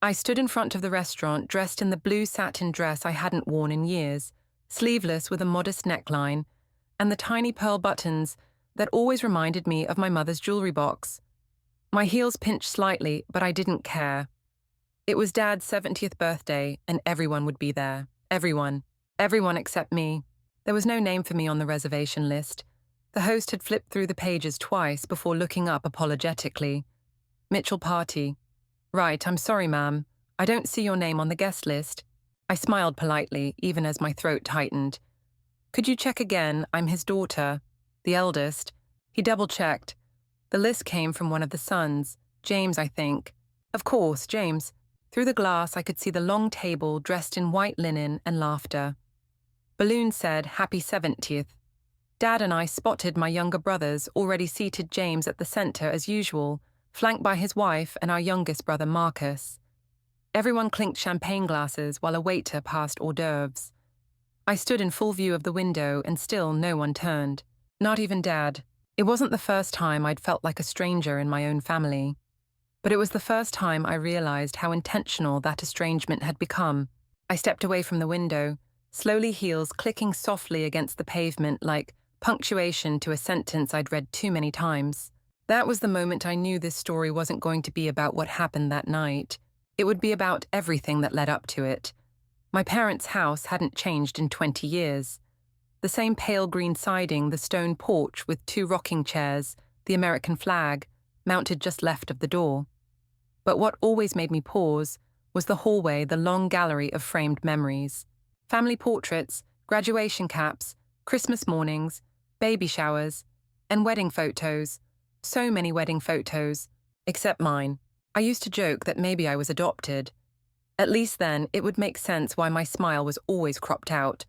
I stood in front of the restaurant dressed in the blue satin dress I hadn't worn in years, sleeveless with a modest neckline, and the tiny pearl buttons that always reminded me of my mother's jewelry box. My heels pinched slightly, but I didn't care. It was Dad's 70th birthday, and everyone would be there. Everyone. Everyone except me. There was no name for me on the reservation list. The host had flipped through the pages twice before looking up apologetically. Mitchell Party. Right, I'm sorry, ma'am. I don't see your name on the guest list. I smiled politely, even as my throat tightened. Could you check again? I'm his daughter. The eldest. He double-checked. The list came from one of the sons. James, I think. Of course, James. Through the glass, I could see the long table dressed in white linen and laughter. Balloons said, Happy 70th. Dad and I spotted my younger brothers, already seated James at the center as usual, flanked by his wife and our youngest brother Marcus. Everyone clinked champagne glasses while a waiter passed hors d'oeuvres. I stood in full view of the window and still no one turned. Not even Dad. It wasn't the first time I'd felt like a stranger in my own family. But it was the first time I realized how intentional that estrangement had become. I stepped away from the window, slowly heels clicking softly against the pavement like punctuation to a sentence I'd read too many times. That was the moment I knew this story wasn't going to be about what happened that night. It would be about everything that led up to it. My parents' house hadn't changed in 20 years. The same pale green siding, the stone porch with 2 rocking chairs, the American flag, mounted just left of the door. But what always made me pause was the hallway, the long gallery of framed memories. Family portraits, graduation caps, Christmas mornings, baby showers, and wedding photos. So many wedding photos, except mine. I used to joke that maybe I was adopted. At least then, it would make sense why my smile was always cropped out,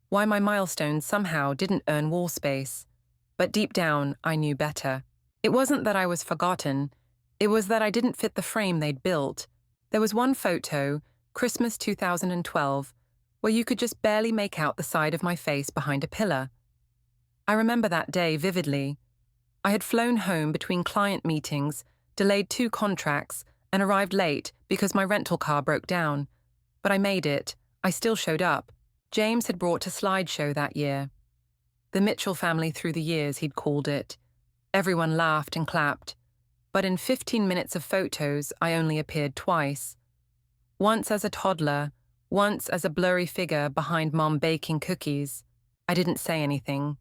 why my milestones somehow didn't earn wall space. But deep down, I knew better. It wasn't that I was forgotten, it was that I didn't fit the frame they'd built. There was one photo, Christmas 2012, where you could just barely make out the side of my face behind a pillar. I remember that day vividly. I had flown home between client meetings, delayed 2 contracts, and arrived late because my rental car broke down. But I made it. I still showed up. James had brought a slideshow that year. The Mitchell family through the years, he'd called it. Everyone laughed and clapped. But in 15 minutes of photos, I only appeared twice. Once as a toddler, once as a blurry figure behind Mom baking cookies. I didn't say anything.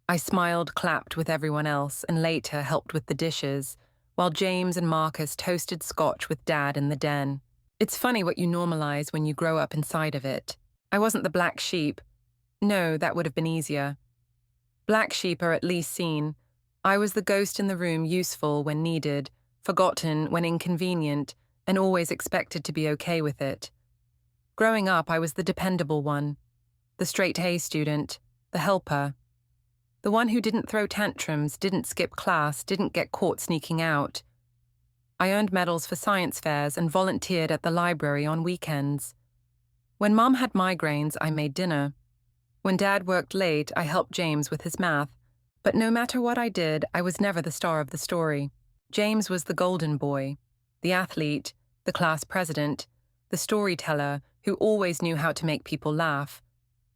I smiled, clapped with everyone else, and later helped with the dishes, while James and Marcus toasted scotch with Dad in the den. It's funny what you normalize when you grow up inside of it. I wasn't the black sheep. No, that would have been easier. Black sheep are at least seen. I was the ghost in the room, useful when needed, forgotten when inconvenient, and always expected to be okay with it. Growing up, I was the dependable one, the straight-A student, the helper, the one who didn't throw tantrums, didn't skip class, didn't get caught sneaking out. I earned medals for science fairs and volunteered at the library on weekends. When Mom had migraines, I made dinner. When Dad worked late, I helped James with his math. But no matter what I did, I was never the star of the story. James was the golden boy, the athlete, the class president, the storyteller who always knew how to make people laugh.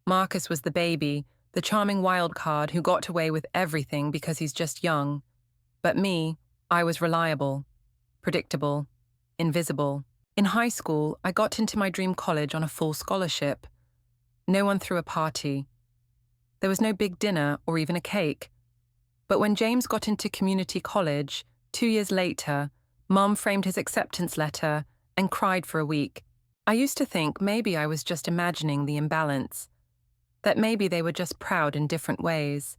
Marcus was the baby, the charming wild card who got away with everything because he's just young. But me, I was reliable, predictable, invisible. In high school, I got into my dream college on a full scholarship. No one threw a party. There was no big dinner or even a cake. But when James got into community college, 2 years later, Mom framed his acceptance letter and cried for a week. I used to think maybe I was just imagining the imbalance, that maybe they were just proud in different ways.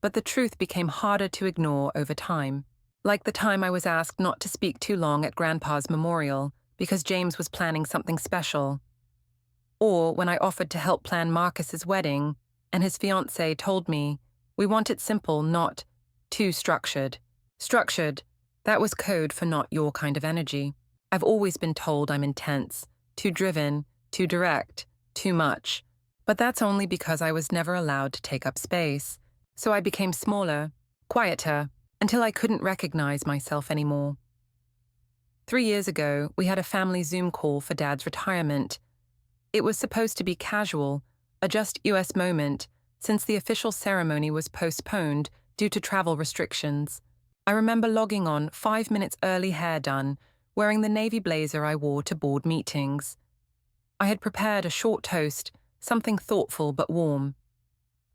But the truth became harder to ignore over time. Like the time I was asked not to speak too long at Grandpa's memorial because James was planning something special. Or when I offered to help plan Marcus's wedding, and his fiancée told me, we want it simple, not too structured. Structured, that was code for not your kind of energy. I've always been told I'm intense, too driven, too direct, too much. But that's only because I was never allowed to take up space. So I became smaller, quieter, until I couldn't recognize myself anymore. 3 years ago, we had a family Zoom call for Dad's retirement. It was supposed to be casual, a just US moment, since the official ceremony was postponed due to travel restrictions. I remember logging on 5 minutes early, hair done, wearing the navy blazer I wore to board meetings. I had prepared a short toast, something thoughtful but warm.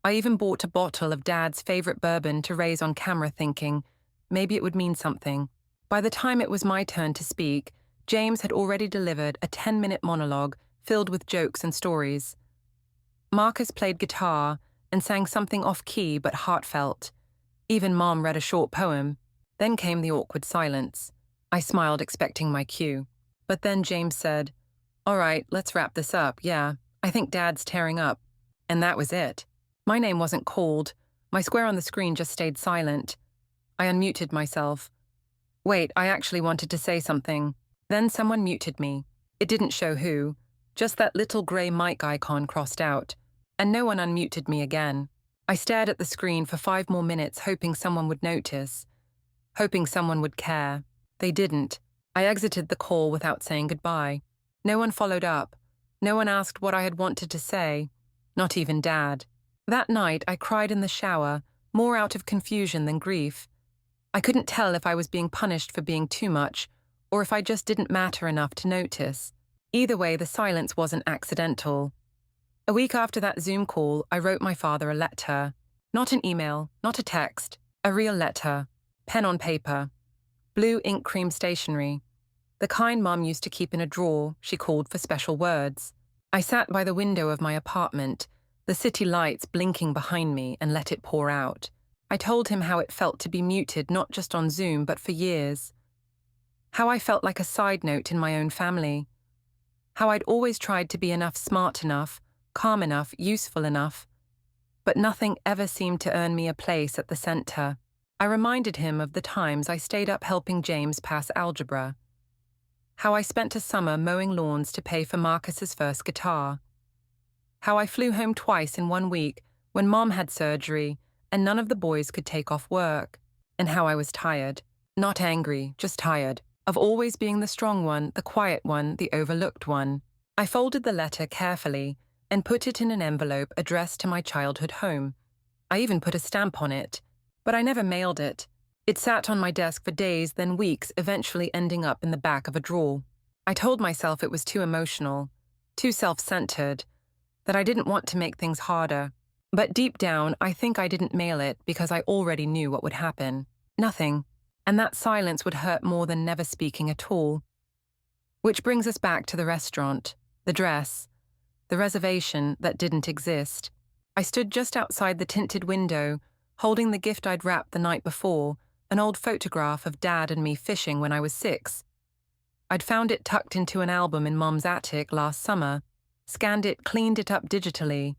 I even bought a bottle of Dad's favorite bourbon to raise on camera, thinking maybe it would mean something. By the time it was my turn to speak, James had already delivered a 10-minute monologue filled with jokes and stories. Marcus played guitar and sang something off-key but heartfelt. Even Mom read a short poem. Then came the awkward silence. I smiled, expecting my cue. But then James said, "All right, let's wrap this up, yeah. I think Dad's tearing up." And that was it. My name wasn't called. My square on the screen just stayed silent. I unmuted myself. Wait, I actually wanted to say something. Then someone muted me. It didn't show who. Just that little grey mic icon crossed out. And no one unmuted me again. I stared at the screen for 5 more minutes, hoping someone would notice. Hoping someone would care. They didn't. I exited the call without saying goodbye. No one followed up. No one asked what I had wanted to say. Not even Dad. That night, I cried in the shower, more out of confusion than grief. I couldn't tell if I was being punished for being too much, or if I just didn't matter enough to notice. Either way, the silence wasn't accidental. A week after that Zoom call, I wrote my father a letter. Not an email, not a text, a real letter. Pen on paper. Blue ink cream stationery. The kind Mom used to keep in a drawer she called for special words. I sat by the window of my apartment, the city lights blinking behind me, and let it pour out. I told him how it felt to be muted not just on Zoom but for years. How I felt like a side note in my own family. How I'd always tried to be enough, smart enough, calm enough, useful enough. But nothing ever seemed to earn me a place at the center. I reminded him of the times I stayed up helping James pass algebra. How I spent a summer mowing lawns to pay for Marcus's first guitar. How I flew home twice in 1 week when Mom had surgery and none of the boys could take off work. And how I was tired. Not angry, just tired. Of always being the strong one, the quiet one, the overlooked one. I folded the letter carefully and put it in an envelope addressed to my childhood home. I even put a stamp on it, but I never mailed it. It sat on my desk for days, then weeks, eventually ending up in the back of a drawer. I told myself it was too emotional, too self-centered, that I didn't want to make things harder. But deep down, I think I didn't mail it because I already knew what would happen. Nothing. And that silence would hurt more than never speaking at all. Which brings us back to the restaurant, the dress, the reservation that didn't exist. I stood just outside the tinted window, holding the gift I'd wrapped the night before, an old photograph of Dad and me fishing when I was 6. I'd found it tucked into an album in Mom's attic last summer, scanned it, cleaned it up digitally,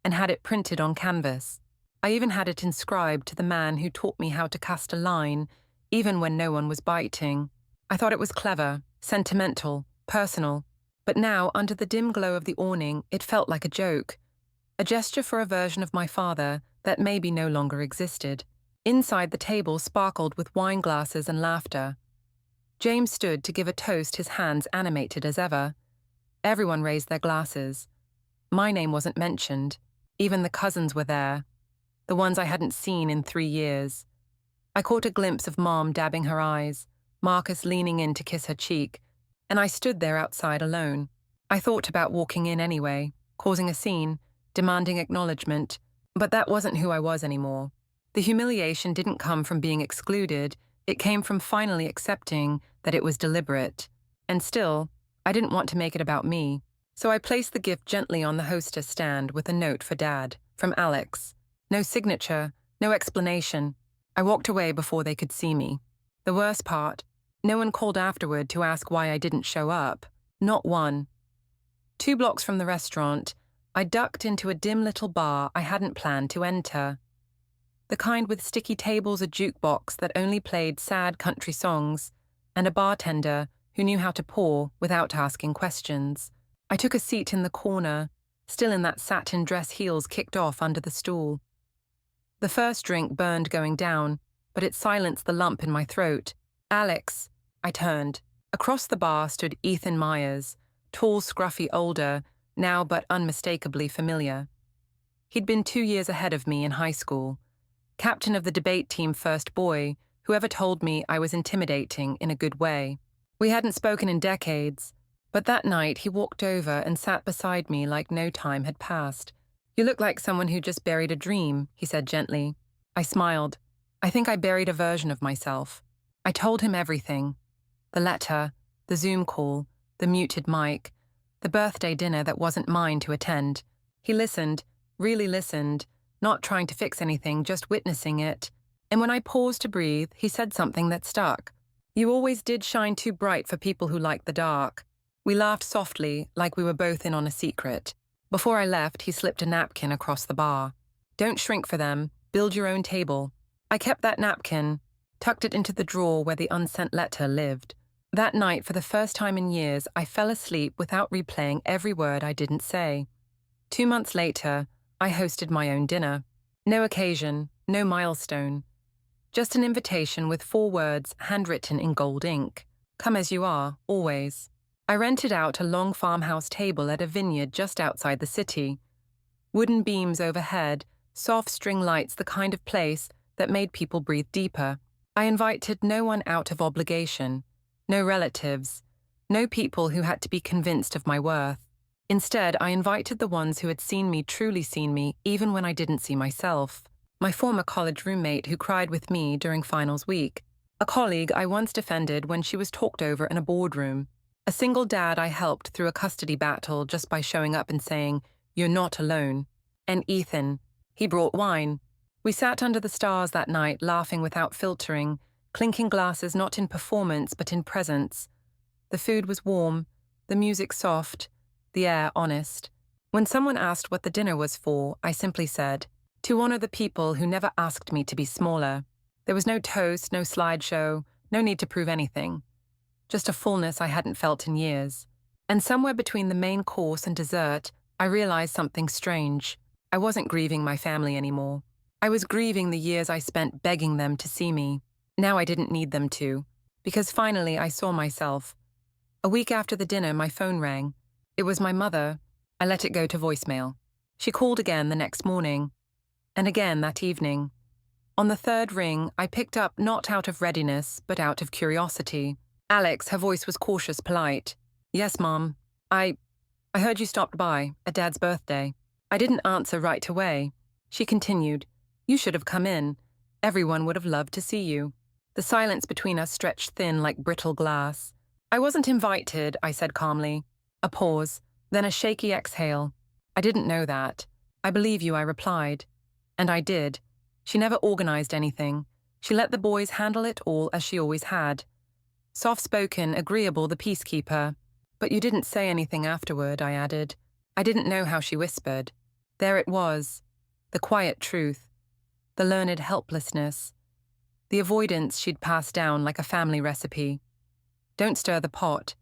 and had it printed on canvas. I even had it inscribed to the man who taught me how to cast a line, even when no one was biting. I thought it was clever, sentimental, personal. But now, under the dim glow of the awning, it felt like a joke. A gesture for a version of my father that maybe no longer existed. Inside, the table sparkled with wine glasses and laughter. James stood to give a toast, his hands animated as ever. Everyone raised their glasses. My name wasn't mentioned. Even the cousins were there. The ones I hadn't seen in 3 years. I caught a glimpse of Mom dabbing her eyes, Marcus leaning in to kiss her cheek, and I stood there outside alone. I thought about walking in anyway, causing a scene, demanding acknowledgement, but that wasn't who I was anymore. The humiliation didn't come from being excluded, it came from finally accepting that it was deliberate. And still, I didn't want to make it about me, so I placed the gift gently on the hostess stand with a note for Dad, from Alex. No signature, no explanation. I walked away before they could see me. The worst part, no one called afterward to ask why I didn't show up. Not one. 2 blocks from the restaurant, I ducked into a dim little bar I hadn't planned to enter. The kind with sticky tables, a jukebox that only played sad country songs, and a bartender who knew how to pour without asking questions. I took a seat in the corner, still in that satin dress, heels kicked off under the stool. The first drink burned going down, but it silenced the lump in my throat. "Alex," I turned. Across the bar stood Ethan Myers, tall, scruffy older, now but unmistakably familiar. He'd been 2 years ahead of me in high school, captain of the debate team first boy, whoever told me I was intimidating in a good way. We hadn't spoken in decades, but that night he walked over and sat beside me like no time had passed. "You look like someone who just buried a dream," he said gently. I smiled. I think I buried a version of myself. I told him everything. The letter, the Zoom call, the muted mic, the birthday dinner that wasn't mine to attend. He listened, really listened, not trying to fix anything, just witnessing it. And when I paused to breathe, he said something that stuck. "You always did shine too bright for people who like the dark." We laughed softly, like we were both in on a secret. Before I left, he slipped a napkin across the bar. "Don't shrink for them. Build your own table." I kept that napkin, tucked it into the drawer where the unsent letter lived. That night, for the first time in years, I fell asleep without replaying every word I didn't say. 2 months later, I hosted my own dinner. No occasion, no milestone. Just an invitation with 4 words handwritten in gold ink. "Come as you are, always." I rented out a long farmhouse table at a vineyard just outside the city. Wooden beams overhead, soft string lights, the kind of place that made people breathe deeper. I invited no one out of obligation, no relatives, no people who had to be convinced of my worth. Instead, I invited the ones who had seen me, truly seen me, even when I didn't see myself. My former college roommate who cried with me during finals week. A colleague I once defended when she was talked over in a boardroom. A single dad I helped through a custody battle just by showing up and saying, "You're not alone." And Ethan, he brought wine. We sat under the stars that night, laughing without filtering, clinking glasses not in performance but in presence. The food was warm, the music soft, the air honest. When someone asked what the dinner was for, I simply said, "To honor the people who never asked me to be smaller." There was no toast, no slideshow, no need to prove anything. Just a fullness I hadn't felt in years. And somewhere between the main course and dessert, I realized something strange. I wasn't grieving my family anymore. I was grieving the years I spent begging them to see me. Now I didn't need them to, because finally I saw myself. A week after the dinner, my phone rang. It was my mother. I let it go to voicemail. She called again the next morning, and again that evening. On the third ring, I picked up not out of readiness, but out of curiosity. "Alex," her voice was cautious, polite. "Yes, Mom. I heard you stopped by, at Dad's birthday." I didn't answer right away. She continued, "You should have come in. Everyone would have loved to see you." The silence between us stretched thin like brittle glass. "I wasn't invited," I said calmly. A pause, then a shaky exhale. "I didn't know that." "I believe you," I replied. And I did. She never organized anything. She let the boys handle it all as she always had. Soft-spoken, agreeable, the peacekeeper. "But you didn't say anything afterward," I added. I didn't know how she whispered. There it was, the quiet truth, the learned helplessness, the avoidance she'd passed down like a family recipe. "Don't stir the pot.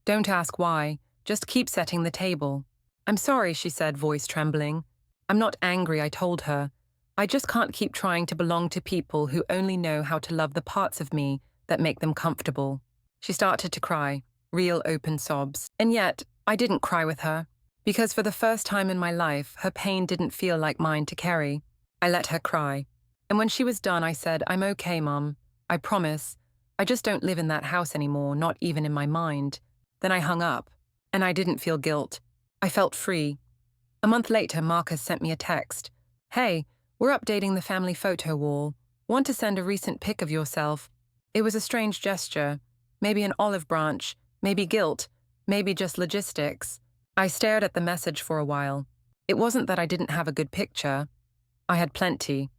Don't ask why. Just keep setting the table." "I'm sorry," she said, voice trembling. "I'm not angry," I told her. "I just can't keep trying to belong to people who only know how to love the parts of me that make them comfortable." She started to cry, real open sobs. And yet, I didn't cry with her, because for the first time in my life, her pain didn't feel like mine to carry. I let her cry. And when she was done, I said, "I'm okay, Mom. I promise. I just don't live in that house anymore, not even in my mind." Then I hung up, and I didn't feel guilt. I felt free. A month later, Marcus sent me a text. "Hey, we're updating the family photo wall. Want to send a recent pic of yourself?" It was a strange gesture. Maybe an olive branch, maybe guilt, maybe just logistics. I stared at the message for a while. It wasn't that I didn't have a good picture. I had plenty.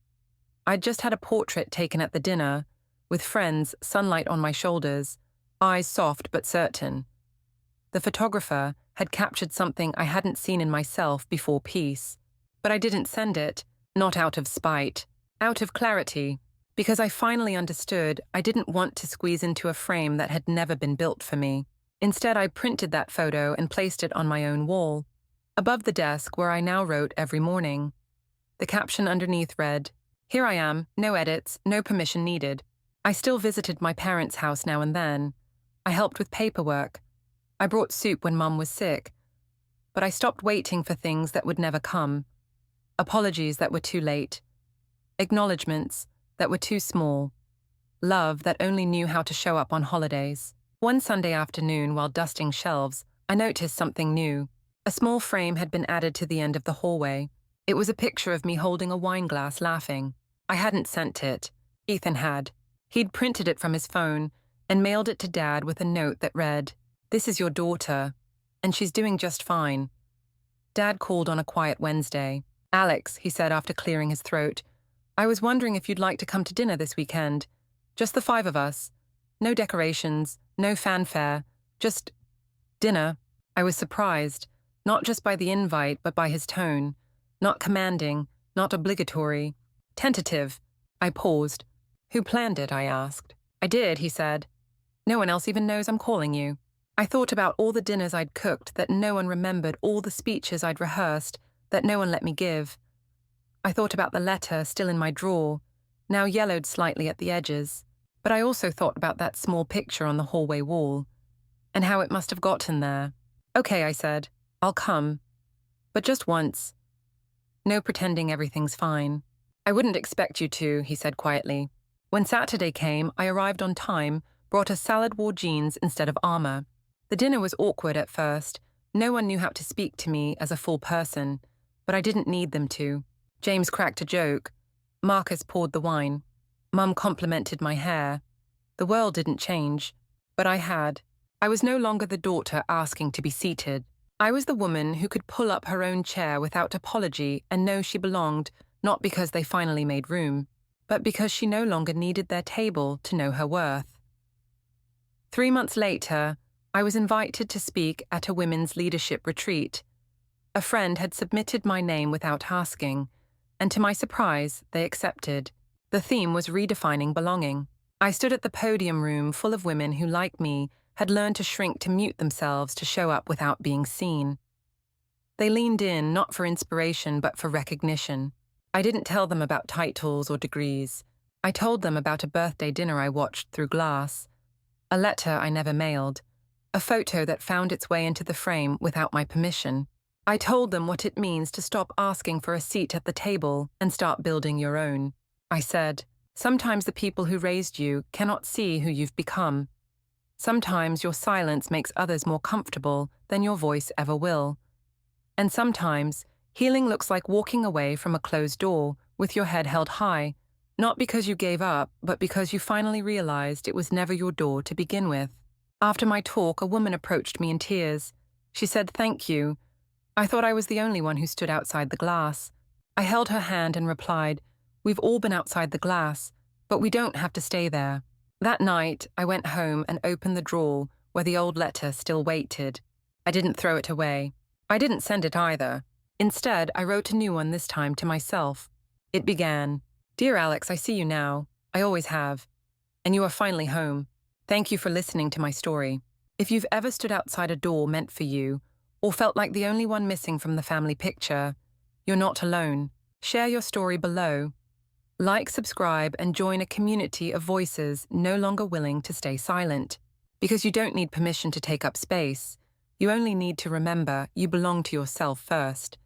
I'd just had a portrait taken at the dinner, with friends, sunlight on my shoulders, eyes soft but certain. The photographer had captured something I hadn't seen in myself before peace. But I didn't send it, not out of spite, out of clarity, because I finally understood I didn't want to squeeze into a frame that had never been built for me. Instead, I printed that photo and placed it on my own wall, above the desk where I now wrote every morning. The caption underneath read, "Here I am, no edits, no permission needed." I still visited my parents' house now and then. I helped with paperwork. I brought soup when Mum was sick. But I stopped waiting for things that would never come. Apologies that were too late. Acknowledgements that were too small. Love that only knew how to show up on holidays. One Sunday afternoon, while dusting shelves, I noticed something new. A small frame had been added to the end of the hallway. It was a picture of me holding a wine glass laughing. I hadn't sent it. Ethan had. He'd printed it from his phone and mailed it to Dad with a note that read, "This is your daughter, and she's doing just fine." Dad called on a quiet Wednesday. "Alex," he said after clearing his throat, "I was wondering if you'd like to come to dinner this weekend. Just the 5 of us. No decorations, no fanfare, just dinner." I was surprised, not just by the invite, but by his tone. Not commanding, not obligatory. Tentative. I paused. "Who planned it?" I asked. "I did," he said. "No one else even knows I'm calling you." I thought about all the dinners I'd cooked that no one remembered, all the speeches I'd rehearsed that no one let me give. I thought about the letter still in my drawer, now yellowed slightly at the edges. But I also thought about that small picture on the hallway wall, and how it must have gotten there. "Okay," I said, "I'll come. But just once. No pretending everything's fine." "I wouldn't expect you to," he said quietly. When Saturday came, I arrived on time, brought a salad-wore jeans instead of armor. The dinner was awkward at first. No one knew how to speak to me as a full person, but I didn't need them to. James cracked a joke. Marcus poured the wine. Mum complimented my hair. The world didn't change, but I had. I was no longer the daughter asking to be seated. I was the woman who could pull up her own chair without apology and know she belonged, not because they finally made room, but because she no longer needed their table to know her worth. 3 months later, I was invited to speak at a women's leadership retreat. A friend had submitted my name without asking, and to my surprise, they accepted. The theme was redefining belonging. I stood at the podium room full of women who, like me, had learned to shrink to mute themselves to show up without being seen. They leaned in, not for inspiration, but for recognition. I didn't tell them about titles or degrees. I told them about a birthday dinner I watched through glass, a letter I never mailed, a photo that found its way into the frame without my permission. I told them what it means to stop asking for a seat at the table and start building your own. I said, sometimes the people who raised you cannot see who you've become. Sometimes your silence makes others more comfortable than your voice ever will. And sometimes healing looks like walking away from a closed door with your head held high, not because you gave up, but because you finally realized it was never your door to begin with. After my talk, a woman approached me in tears. She said, "Thank you." I thought I was the only one who stood outside the glass. I held her hand and replied, "We've all been outside the glass, but we don't have to stay there." That night, I went home and opened the drawer where the old letter still waited. I didn't throw it away. I didn't send it either. Instead, I wrote a new one this time to myself. It began, "Dear Alex, I see you now. I always have. And you are finally home. Thank you for listening to my story. If you've ever stood outside a door meant for you, or felt like the only one missing from the family picture, you're not alone. Share your story below. Like, subscribe, and join a community of voices no longer willing to stay silent. Because you don't need permission to take up space. You only need to remember you belong to yourself first.